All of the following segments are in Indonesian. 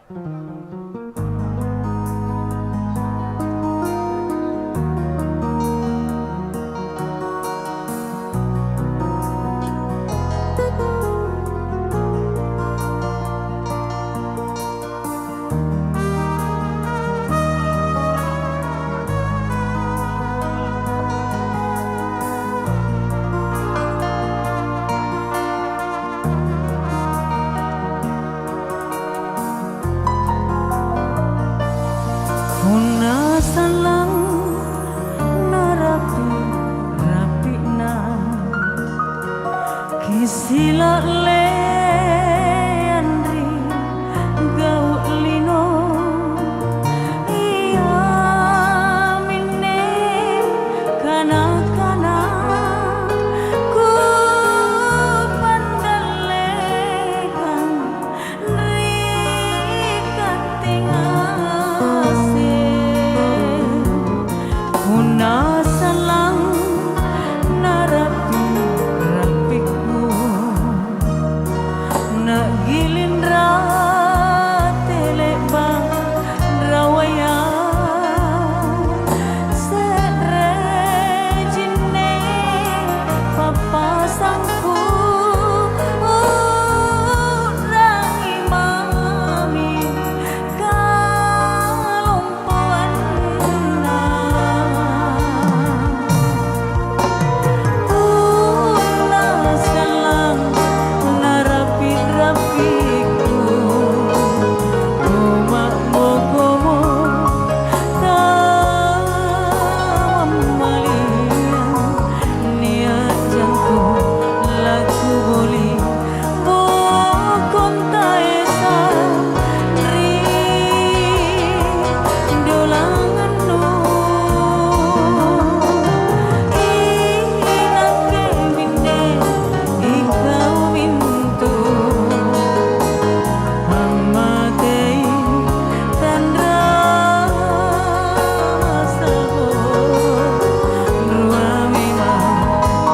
Una salang narapi rapi na kisila leandri gau lino iya mine kana kana ku pandalekan rikan tingase una salang narapi rapiku na gilindra telebang rawaya serejine papasangku urangi mami kalompoan na una salang narapi-rapiku umak mogomo tamamalian niat jangku laku boli bokon taesa ri dolangan nu inake minde ikau mintu amatei tandra sabo ruamima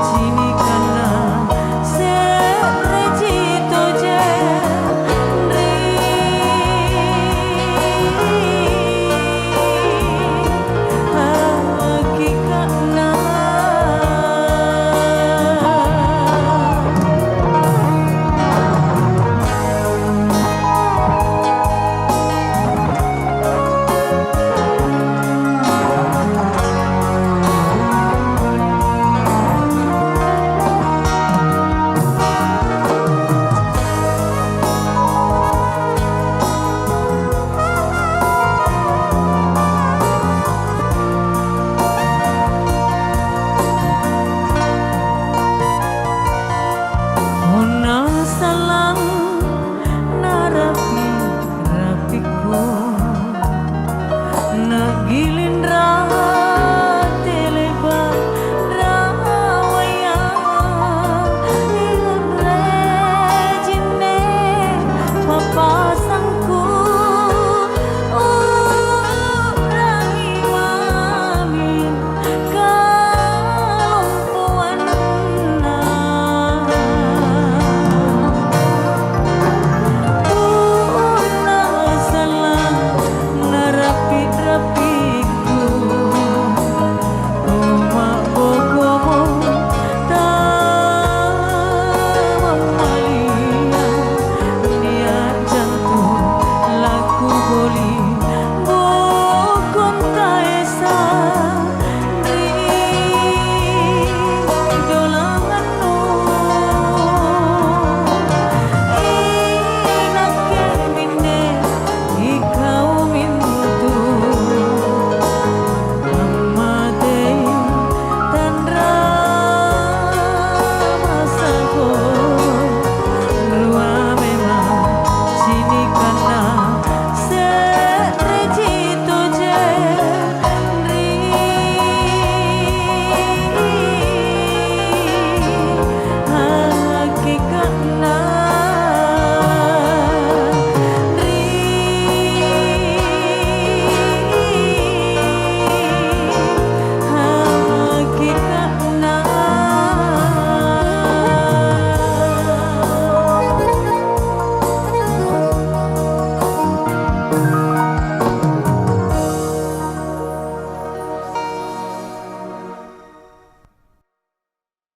cinikana serejito jendri hakikatna una salang narapi rapiku na gilindra teleba rawaya ilan rejine papasa